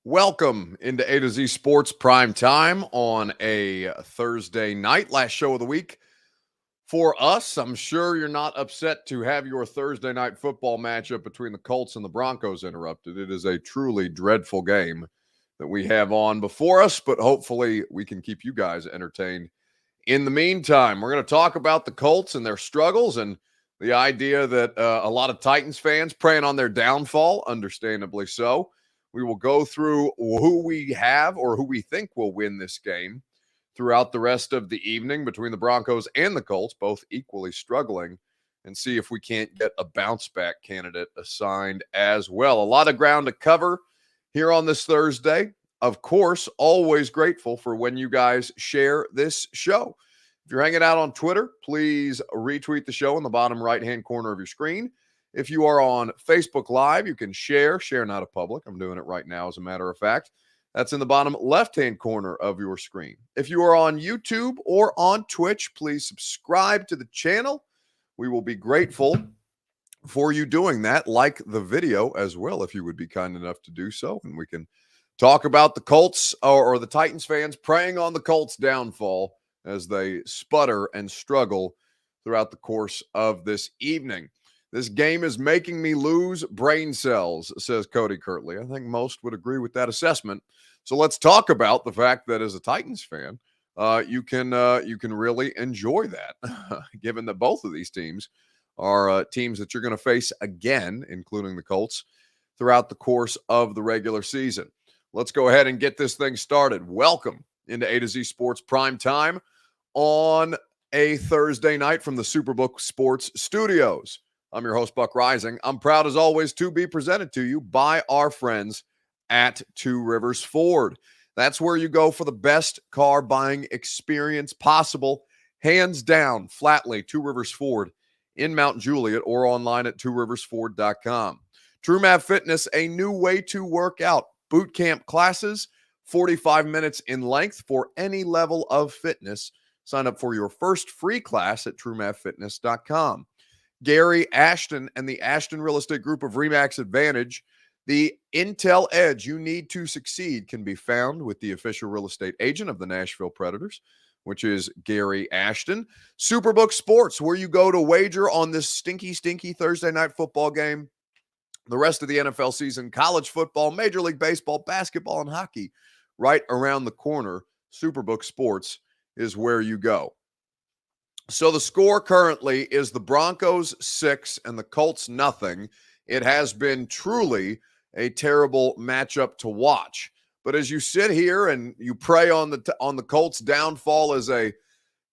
Welcome into A to Z Sports Prime Time on a Thursday night, last show of the week. For us, I'm sure you're not upset to have your Thursday night football matchup between the Colts and the Broncos interrupted. It is a truly dreadful game that we have on before us, but hopefully we can keep you guys entertained. In the meantime, we're going to talk about the Colts and their struggles and the idea that a lot of Titans fans preying on their downfall, understandably so. We will go through who we have or who we think will win this game throughout the rest of the evening between the Broncos and the Colts, both equally struggling, and see if we can't get a bounce back candidate assigned as well. A lot of ground to cover here on this Thursday. Of course, always grateful for when you guys share this show. If you're hanging out on Twitter, please retweet the show in the bottom right-hand corner of your screen. If you are on Facebook Live, you can share not a public. I'm doing it right now, as a matter of fact. That's in the bottom left-hand corner of your screen. If you are on YouTube or on Twitch, please subscribe to the channel. We will be grateful for you doing that. Like the video as well, if you would be kind enough to do so. And we can talk about the Colts or the Titans fans preying on the Colts' downfall as they sputter and struggle throughout the course of this evening. This game is making me lose brain cells, says Cody Kirtley. I think most would agree with that assessment. So let's talk about the fact that as a Titans fan, you can really enjoy that, given that both of these teams are teams that you're going to face again, including the Colts, throughout the course of the regular season. Let's go ahead and get this thing started. Welcome into A to Z Sports Prime Time on a Thursday night from the Superbook Sports Studios. I'm your host, Buck Rising. I'm proud, as always, to be presented to you by our friends at Two Rivers Ford. That's where you go for the best car buying experience possible. Hands down, flatly, Two Rivers Ford in Mount Juliet or online at tworiversford.com. TrueMath Fitness, a new way to work out. Boot camp classes, 45 minutes in length for any level of fitness. Sign up for your first free class at truemathfitness.com. Gary Ashton and the Ashton Real Estate Group of RE/MAX Advantage. The intel edge you need to succeed can be found with the official real estate agent of the Nashville Predators, which is Gary Ashton. Superbook Sports, where you go to wager on this stinky Thursday night football game, the rest of the NFL season, college football, Major League Baseball, basketball, and hockey right around the corner. Superbook Sports is where you go. So the score currently is the Broncos 6 and the Colts nothing. It has been truly a terrible matchup to watch. But as you sit here and you prey on the Colts' downfall as a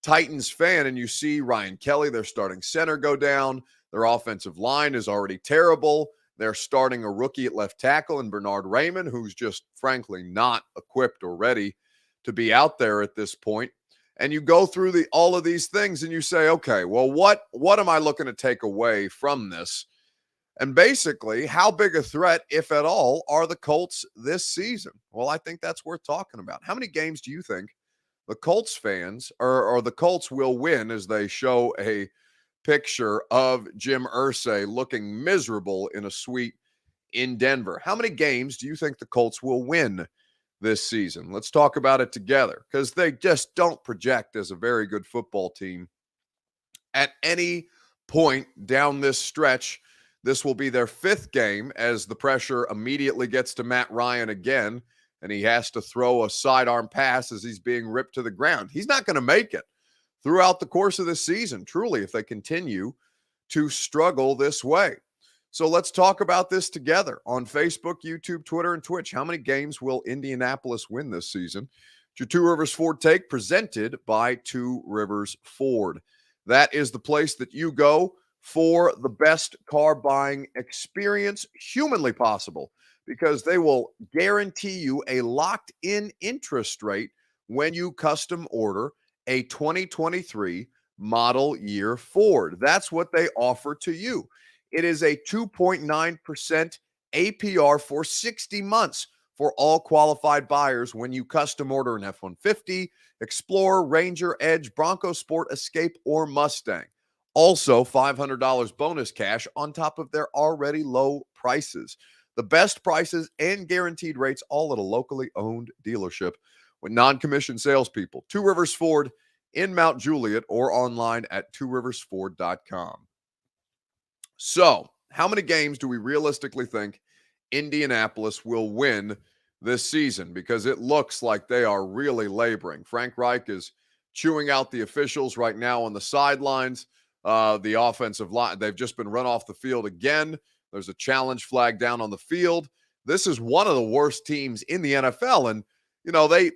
Titans fan, and you see Ryan Kelly, their starting center, go down, their offensive line is already terrible. They're starting a rookie at left tackle in Bernard Raymond, who's just frankly not equipped or ready to be out there at this point. And you go through all of these things and you say, okay, well, what am I looking to take away from this? And basically, how big a threat, if at all, are the Colts this season? Well, I think that's worth talking about. How many games do you think the Colts fans or the Colts will win as they show a picture of Jim Irsay looking miserable in a suite in Denver? How many games do you think the Colts will win this season? Let's talk about it together, because they just don't project as a very good football team at any point down this stretch. This will be their 5th game as the pressure immediately gets to Matt Ryan again, and he has to throw a sidearm pass as he's being ripped to the ground. He's not going to make it throughout the course of this season, truly, if they continue to struggle this way. So let's talk about this together on Facebook, YouTube, Twitter, and Twitch. How many games will Indianapolis win this season? It's your Two Rivers Ford take, presented by Two Rivers Ford. That is the place that you go for the best car buying experience humanly possible, because they will guarantee you a locked-in interest rate when you custom order a 2023 model year Ford. That's what they offer to you. It is a 2.9% APR for 60 months for all qualified buyers when you custom order an F-150, Explorer, Ranger, Edge, Bronco Sport, Escape, or Mustang. Also, $500 bonus cash on top of their already low prices. The best prices and guaranteed rates, all at a locally owned dealership with non-commissioned salespeople. Two Rivers Ford in Mount Juliet or online at tworiversford.com. So, how many games do we realistically think Indianapolis will win this season? Because it looks like they are really laboring. Frank Reich is chewing out the officials right now on the sidelines. The offensive line, they've just been run off the field again. There's a challenge flag down on the field. This is one of the worst teams in the NFL. And, they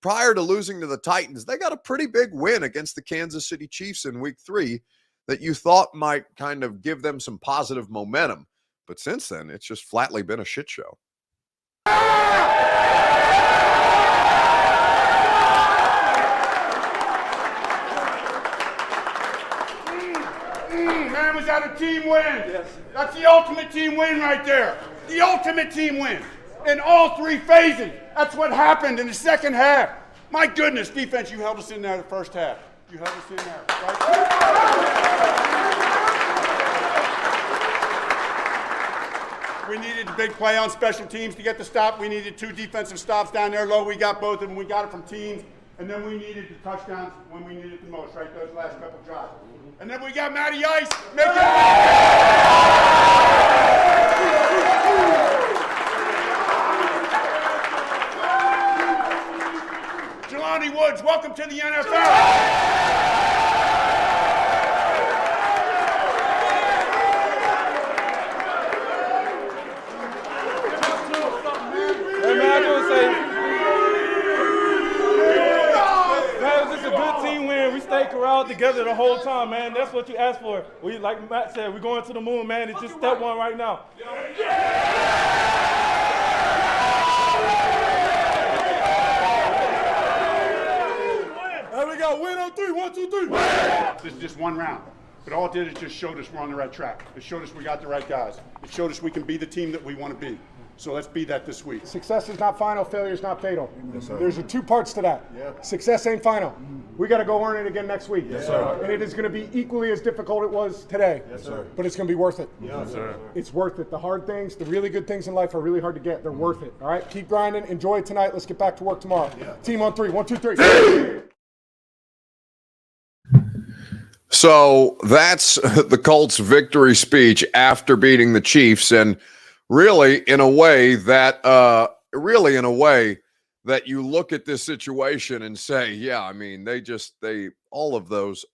prior to losing to the Titans, they got a pretty big win against the Kansas City Chiefs in week 3 that you thought might kind of give them some positive momentum. But since then, it's just flatly been a shit show. Man, was that a team win? Yes. That's the ultimate team win right there. The ultimate team win. In all 3 phases. That's what happened in the second half. My goodness, defense, you held us in there the first half. You held us in there, right? We needed a big play on special teams to get the stop. We needed 2 defensive stops down there low. We got both of them. We got it from teams. And then we needed the touchdowns when we needed the most, right? Those last couple drives. And then we got Matty Ice. Jelani Woods, welcome to the NFL. Corralled together the whole time, man. That's what you asked for. We, like Matt said, we're going to the moon, man. It's just step 1 right now. There we go. Win on 3. 1, 2, 3. This is just 1 round. But all it did is just showed us we're on the right track. It showed us we got the right guys. It showed us we can be the team that we want to be. So let's be that this week. Success is not final, failure is not fatal. Yes, there's 2 parts to that. Yep. Success ain't final. We got to go earn it again next week. Yes, sir. And it is going to be equally as difficult it was today. Yes, sir. But it's going to be worth it. Yes, sir. It's worth it. The hard things, the really good things in life are really hard to get. They're worth it. All right? Keep grinding. Enjoy it tonight. Let's get back to work tomorrow. Yeah. Team on 3. 1, 2, 3. So that's the Colts' victory speech after beating the Chiefs, and really in a way that you look at this situation and say, yeah, I mean, all of those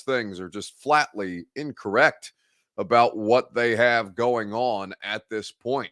things are just flatly incorrect about what they have going on at this point.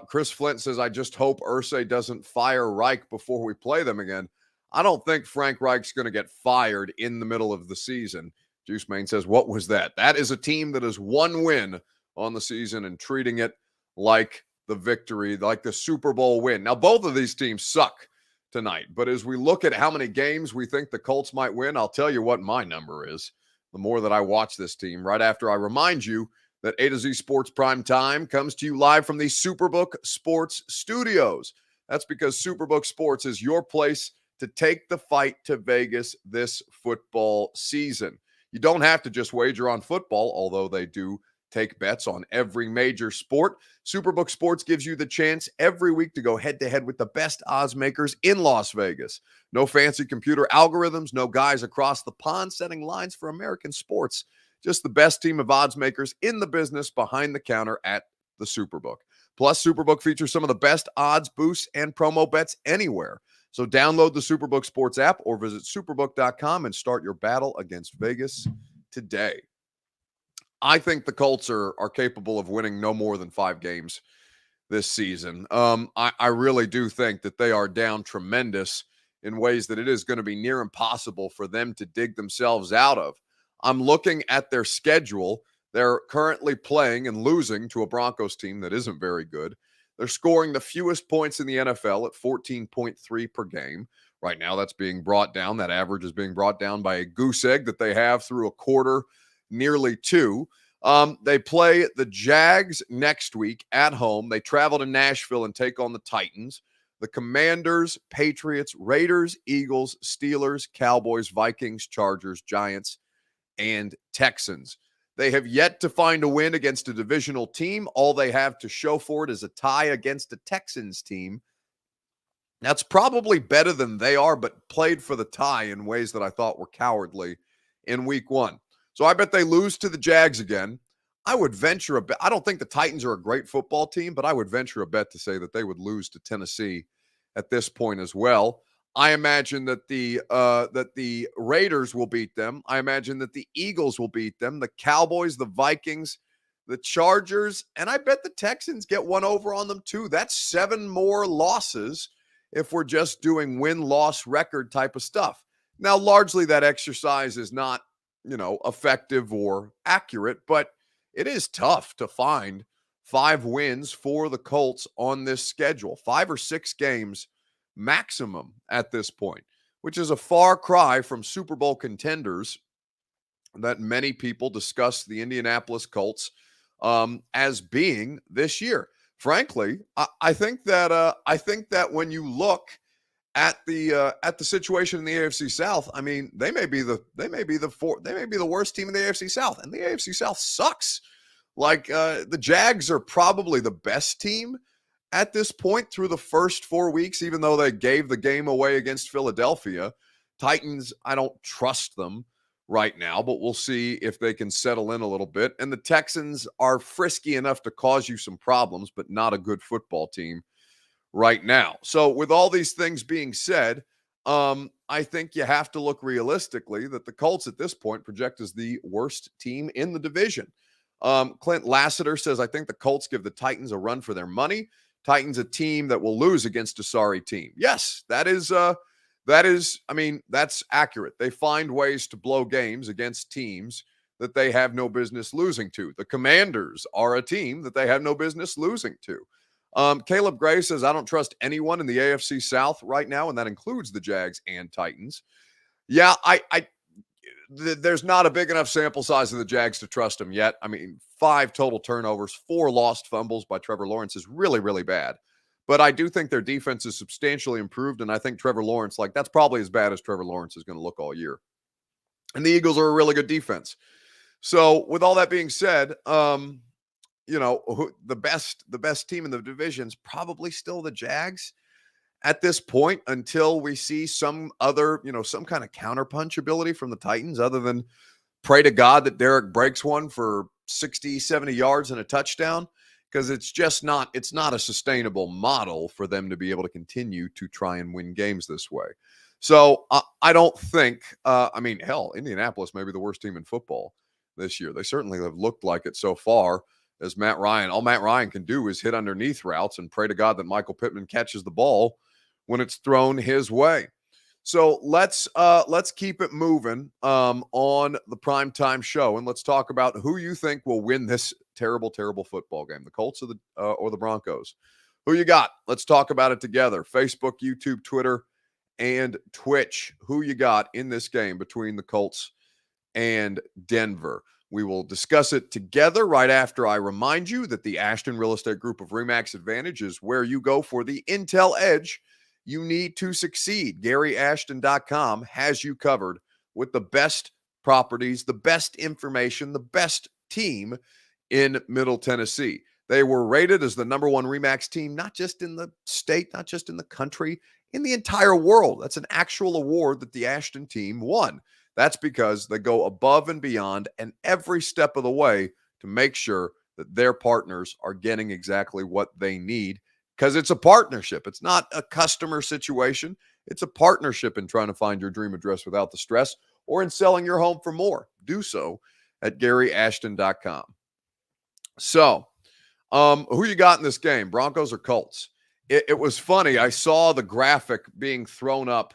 Chris Flint says, I just hope Irsay doesn't fire Reich before we play them again. I don't think Frank Reich's going to get fired in the middle of the season. Juice Main says, what was that? That is a team that has 1 win on the season and treating it like the victory, like the Super Bowl win. Now, both of these teams suck tonight, but as we look at how many games we think the Colts might win, I'll tell you what my number is. The more that I watch this team, right after I remind you that A to Z Sports Prime Time comes to you live from the Superbook Sports Studios. That's because Superbook Sports is your place to take the fight to Vegas this football season. You don't have to just wager on football, although they do take bets on every major sport. Superbook Sports gives you the chance every week to go head-to-head with the best odds makers in Las Vegas. No fancy computer algorithms, no guys across the pond setting lines for American sports. Just the best team of odds makers in the business behind the counter at the Superbook. Plus, Superbook features some of the best odds, boosts, and promo bets anywhere. So download the Superbook Sports app or visit superbook.com and start your battle against Vegas today. I think the Colts are capable of winning no more than 5 games this season. I really do think that they are down tremendous in ways that it is going to be near impossible for them to dig themselves out of. I'm looking at their schedule. They're currently playing and losing to a Broncos team that isn't very good. They're scoring the fewest points in the NFL at 14.3 per game. Right now, that's being brought down. That average is being brought down by a goose egg that they have through a quarter, nearly 2. They play the Jags next week at home. They travel to Nashville and take on the Titans. The Commanders, Patriots, Raiders, Eagles, Steelers, Cowboys, Vikings, Chargers, Giants, and Texans. They have yet to find a win against a divisional team. All they have to show for it is a tie against a Texans team. That's probably better than they are, but played for the tie in ways that I thought were cowardly in week 1. So I bet they lose to the Jags again. I would venture a bet. I don't think the Titans are a great football team, but I would venture a bet to say that they would lose to Tennessee at this point as well. I imagine that the Raiders will beat them. I imagine that the Eagles will beat them, the Cowboys, the Vikings, the Chargers, and I bet the Texans get one over on them too. That's 7 more losses if we're just doing win-loss record type of stuff. Now, largely that exercise is not, effective or accurate, but it is tough to find 5 wins for the Colts on this schedule. 5 or 6 games maximum at this point, which is a far cry from Super Bowl contenders that many people discuss the Indianapolis Colts as being this year. Frankly, I think that when you look at the situation in the AFC South, I mean, they may be the worst team in the AFC South, and the AFC South sucks. Like the Jags are probably the best team at this point through the first 4 weeks, even though they gave the game away against Philadelphia. Titans, I don't trust them right now, but we'll see if they can settle in a little bit. And the Texans are frisky enough to cause you some problems, but not a good football team right now. So with all these things being said, I think you have to look realistically that the Colts at this point project as the worst team in the division. Clint Lassiter says, I think the Colts give the Titans a run for their money. Titans a team that will lose against a sorry team. Yes, that's accurate. They find ways to blow games against teams that they have no business losing to. The Commanders are a team that they have no business losing to. Caleb Gray says, I don't trust anyone in the AFC South right now, and that includes the Jags and Titans. Yeah, there's not a big enough sample size of the Jags to trust them yet. I mean, 5 total turnovers, 4 lost fumbles by Trevor Lawrence is really, really bad. But I do think their defense is substantially improved, and I think Trevor Lawrence, that's probably as bad as Trevor Lawrence is going to look all year. And the Eagles are a really good defense. So with all that being said, the best team in the division is probably still the Jags at this point until we see some other, some kind of counterpunch ability from the Titans other than pray to God that Derek breaks one for 60, 70 yards and a touchdown, because it's not a sustainable model for them to be able to continue to try and win games this way. So I don't think, Indianapolis may be the worst team in football this year. They certainly have looked like it so far. As Matt Ryan, all Matt Ryan can do is hit underneath routes and pray to God that Michael Pittman catches the ball when it's thrown his way. So let's keep it moving on the primetime show, and let's talk about who you think will win this terrible, terrible football game, the Colts or the Broncos. Who you got? Let's talk about it together. Facebook, YouTube, Twitter, and Twitch. Who you got in this game between the Colts and Denver? We will discuss it together right after I remind you that the Ashton Real Estate Group of RE/MAX Advantage is where you go for the intel edge you need to succeed. GaryAshton.com has you covered with the best properties, the best information, the best team in Middle Tennessee. They were rated as the #1 RE/MAX team, not just in the state, not just in the country, in the entire world. That's an actual award that the Ashton team won. That's because they go above and beyond and every step of the way to make sure that their partners are getting exactly what they need, because it's a partnership. It's not a customer situation. It's a partnership in trying to find your dream address without the stress, or in selling your home for more. Do so at GaryAshton.com. So, who you got in this game, Broncos or Colts? It was funny. I saw the graphic being thrown up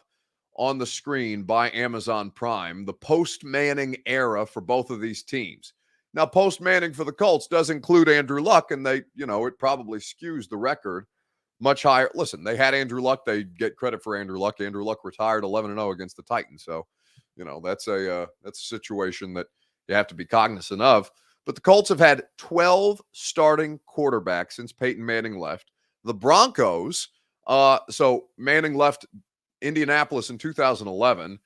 on the screen by Amazon Prime, the post-Manning era for both of these teams. Now, post-Manning for the Colts does include Andrew Luck, and it probably skews the record much higher. Listen, they had Andrew Luck. They get credit for Andrew Luck. Andrew Luck retired 11-0 against the Titans. So, that's a situation that you have to be cognizant of. But the Colts have had 12 starting quarterbacks since Peyton Manning left. The Broncos, so Manning left Indianapolis in 2011.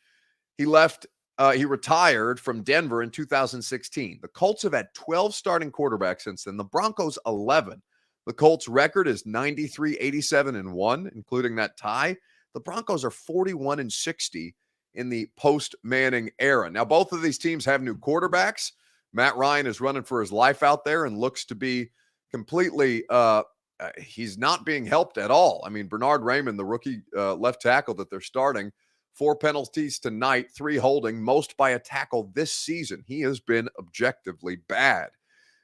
He left he retired from Denver in 2016. The Colts have had 12 starting quarterbacks since then. The Broncos 11. The Colts record is 93, 87, and 1, including that tie. The Broncos are 41 and 60 in the post-Manning era. Now, both of these teams have new quarterbacks. Matt Ryan is running for his life out there and looks to be completely he's not being helped at all. I mean, Bernard Raymond, the rookie left tackle that they're starting, 4 penalties tonight, 3 holding, most by a tackle this season. He has been objectively bad,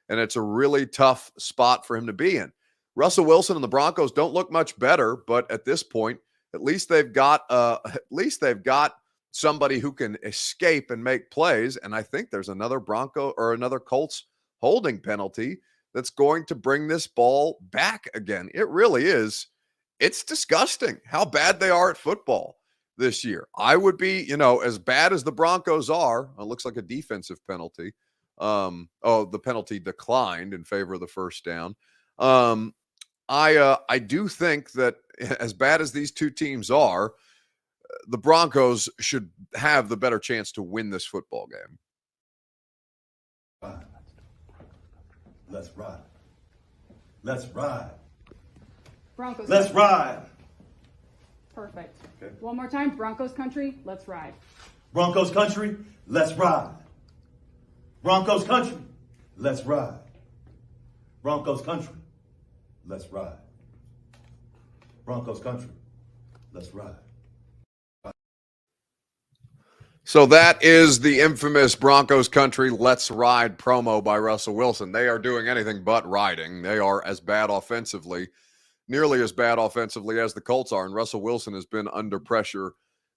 and it's a really tough spot for him to be in. Russell Wilson and the Broncos don't look much better, but at this point, at least they've got somebody who can escape and make plays. And I think there's another Colts holding penalty that's going to bring this ball back again. It really is. It's disgusting how bad they are at football this year. I would be, as bad as the Broncos are. It looks like a defensive penalty. The penalty declined in favor of the first down. I do think that as bad as these two teams are, the Broncos should have the better chance to win this football game. Let's ride. Let's ride. Broncos. Let's ride. Perfect. Okay. One more time. Broncos country. Let's ride. Broncos country. Let's ride. Broncos country. Let's ride. Broncos country. Let's ride. Broncos country. Let's ride. So that is the infamous Broncos country let's ride promo by Russell Wilson. They are doing anything but riding. They are as bad offensively, nearly as bad offensively as the Colts are. And Russell Wilson has been under pressure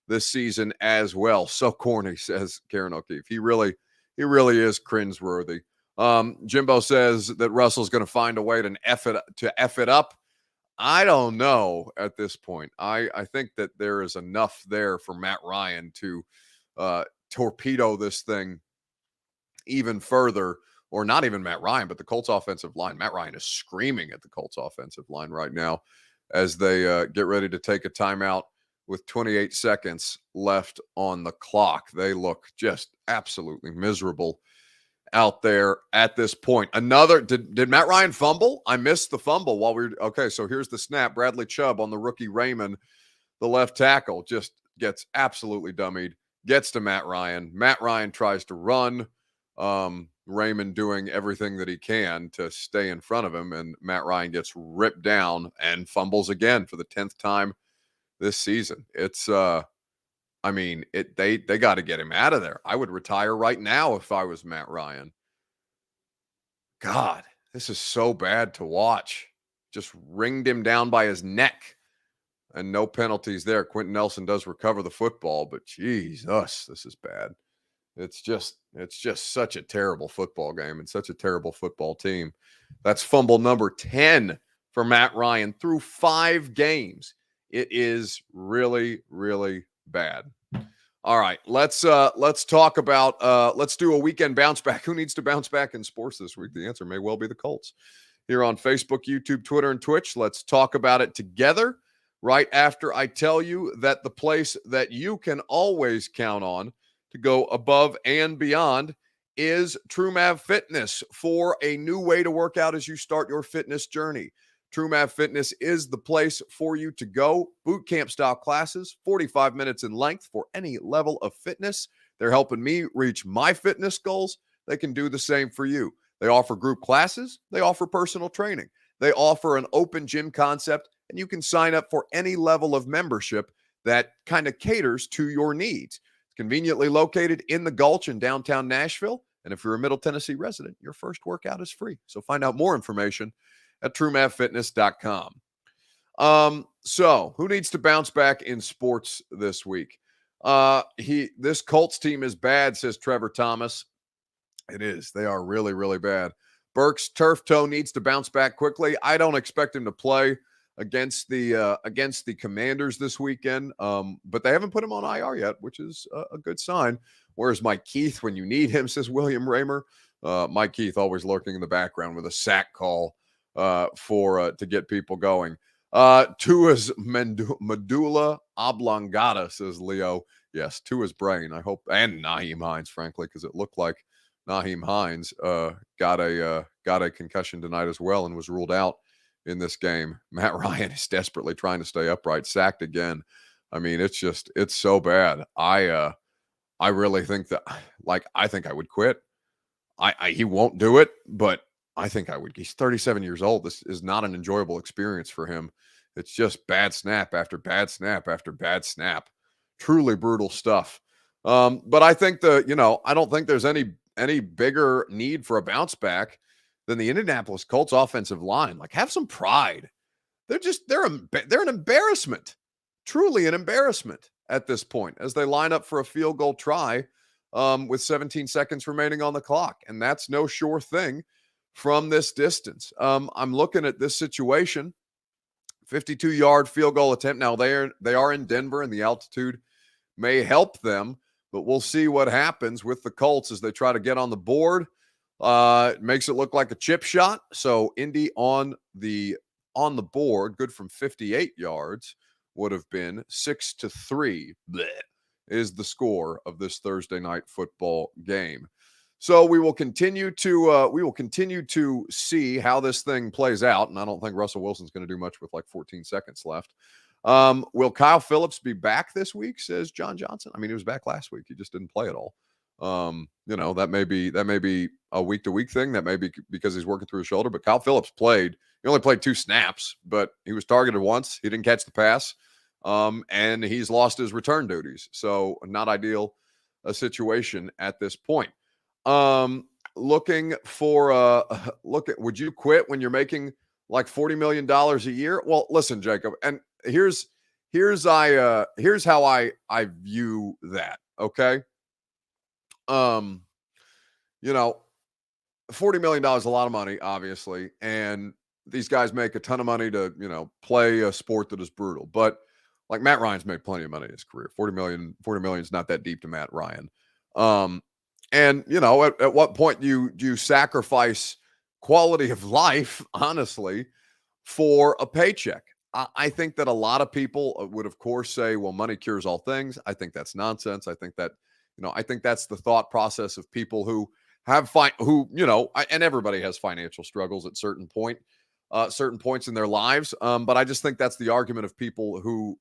this season as well. So corny, says Karen O'Keefe. He really is cringeworthy. Jimbo says that Russell's going to find a way to F it up. I don't know at this point. I think that there is enough there for Matt Ryan to torpedo this thing even further, or not even Matt Ryan, but the Colts offensive line. Matt Ryan is screaming at the Colts offensive line right now as they get ready to take a timeout with 28 seconds left on the clock. They look just absolutely miserable out there at this point. Did Matt Ryan fumble? I missed the fumble okay, so here's the snap. Bradley Chubb on the rookie Raymond, the left tackle, just gets absolutely dummied. Gets to Matt Ryan. Matt Ryan tries to run. Raymond doing everything that he can to stay in front of him, and Matt Ryan gets ripped down and fumbles again for the 10th time this season. It's they got to get him out of there. I would retire right now if I was Matt Ryan. God, this is so bad to watch. Just ringed him down by his neck. And no penalties there. Quentin Nelson does recover the football, but Jesus, this is bad. It's just such a terrible football game and such a terrible football team. That's fumble number 10 for Matt Ryan through 5 games. It is really, really bad. All right, let's talk about let's do a weekend bounce back. Who needs to bounce back in sports this week? The answer may well be the Colts. Here on Facebook, YouTube, Twitter, and Twitch. Let's talk about it together right after I tell you that the place that you can always count on to go above and beyond is TrueMav Fitness for a new way to work out as you start your fitness journey. TrueMav Fitness is the place for you to go. Boot camp style classes, 45 minutes in length for any level of fitness. They're helping me reach my fitness goals. They can do the same for you. They offer group classes. They offer personal training. They offer an open gym concept, and you can sign up for any level of membership that kind of caters to your needs. It's conveniently located in the Gulch in downtown Nashville. And if you're a Middle Tennessee resident, your first workout is free. So find out more information at TrueMavFitness.com. So who needs to bounce back in sports this week? This Colts team is bad, says Trevor Thomas. It is. They are really, really bad. Burks' turf toe needs to bounce back quickly. I don't expect him to play against the Commanders this weekend, but they haven't put him on IR yet, which is a good sign. Where's Mike Keith when you need him, says William Raymer. Mike Keith always lurking in the background with a sack call to get people going. Tua's medulla oblongata, says Leo. Yes, to his brain. I hope, and Naheem Hines, frankly, because it looked like Naheem Hines got a concussion tonight as well and was ruled out in this game. Matt Ryan is desperately trying to stay upright, sacked again. I mean, it's so bad. I really think that, I think I would quit. He won't do it, but I think I would. He's 37 years old. This is not an enjoyable experience for him. It's just bad snap after bad snap after bad snap. Truly brutal stuff. But I think I don't think there's any bigger need for a bounce back than the Indianapolis Colts offensive line. Like, have some pride. They're an embarrassment. Truly an embarrassment at this point as they line up for a field goal try with 17 seconds remaining on the clock. And that's no sure thing from this distance. I'm looking at this situation. 52-yard field goal attempt. Now they are in Denver, and the altitude may help them, but we'll see what happens with the Colts as they try to get on the board. It makes it look like a chip shot. So Indy on the board, good from 58 yards, would have been 6-3. Blech, is the score of this Thursday night football game. So we will continue to see how this thing plays out, and I don't think Russell Wilson's going to do much with 14 seconds left. Will Kyle Phillips be back this week, says John Johnson? I mean, he was back last week. He just didn't play at all. That may be a week-to-week thing. That may be because he's working through his shoulder. But Kyle Phillips played. He only played 2 snaps, but he was targeted once. He didn't catch the pass, and he's lost his return duties. So not ideal a situation at this point. Looking for would you quit when you're making $40 million a year? Well, listen, Jacob, and here's how I view that. Okay. $40 million is a lot of money, obviously. And these guys make a ton of money to, play a sport that is brutal, but Matt Ryan's made plenty of money in his career. 40 million is not that deep to Matt Ryan. And at what point do you sacrifice quality of life, honestly, for a paycheck? I think that a lot of people would, of course, say, well, money cures all things. I think that's nonsense. I think that's the thought process of people who have and everybody has financial struggles at certain points in their lives. But I just think that's the argument of people who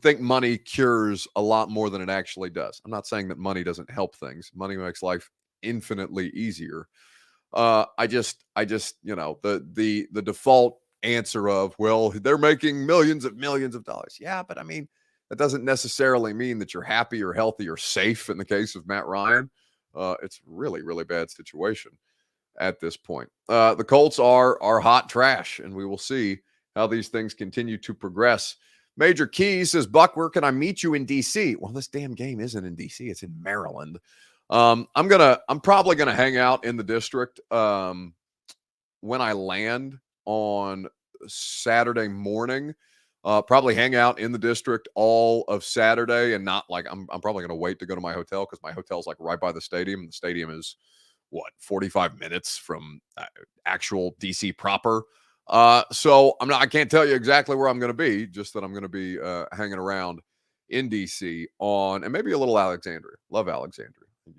think money cures a lot more than it actually does. I'm not saying that money doesn't help things. Money makes life infinitely easier. I just the default answer of, well, they're making millions of dollars. Yeah, but I mean, that doesn't necessarily mean that you're happy or healthy or safe in the case of Matt Ryan. It's really, really bad situation at this point. The Colts are hot trash, and we will see how these things continue to progress. Major Keys says, Buck, where can I meet you in DC? Well, this damn game isn't in DC. It's in Maryland. I'm probably going to hang out in the district when I land on Saturday morning. Probably hang out in the district all of Saturday, and not I'm probably going to wait to go to my hotel because my hotel's right by the stadium. The stadium is 45 minutes from actual DC proper. So I can't tell you exactly where I'm going to be, just that I'm going to be hanging around in DC and maybe a little Alexandria. Love Alexandria. We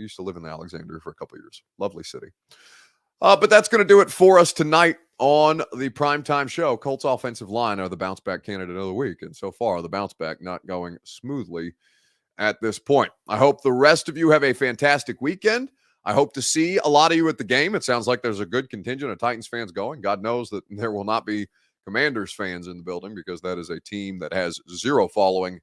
used to live in Alexandria for a couple of years. Lovely city. But that's going to do it for us tonight on the primetime show. Colts offensive line are the bounce back candidate of the week. And so far, the bounce back not going smoothly at this point. I hope the rest of you have a fantastic weekend. I hope to see a lot of you at the game. It sounds like there's a good contingent of Titans fans going. God knows that there will not be Commanders fans in the building because that is a team that has zero following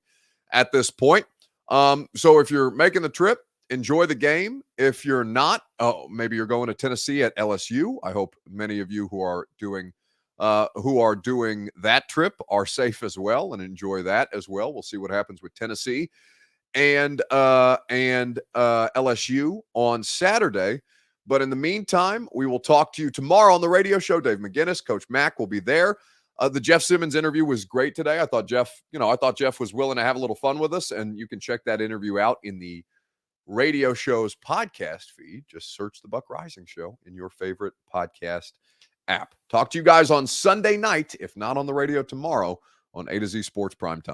at this point. So if you're making the trip, enjoy the game. If you're not, maybe you're going to Tennessee at LSU. I hope many of you who are doing that trip are safe as well and enjoy that as well. We'll see what happens with Tennessee and LSU on Saturday. But in the meantime, we will talk to you tomorrow on the radio show. Dave McGinnis, Coach Mack will be there. The Jeff Simmons interview was great today. I thought Jeff was willing to have a little fun with us, and you can check that interview out in the radio show's podcast feed. Just search the Buck Rising Show in your favorite podcast app. Talk to you guys on Sunday night, if not on the radio tomorrow, on A to Z Sports Primetime.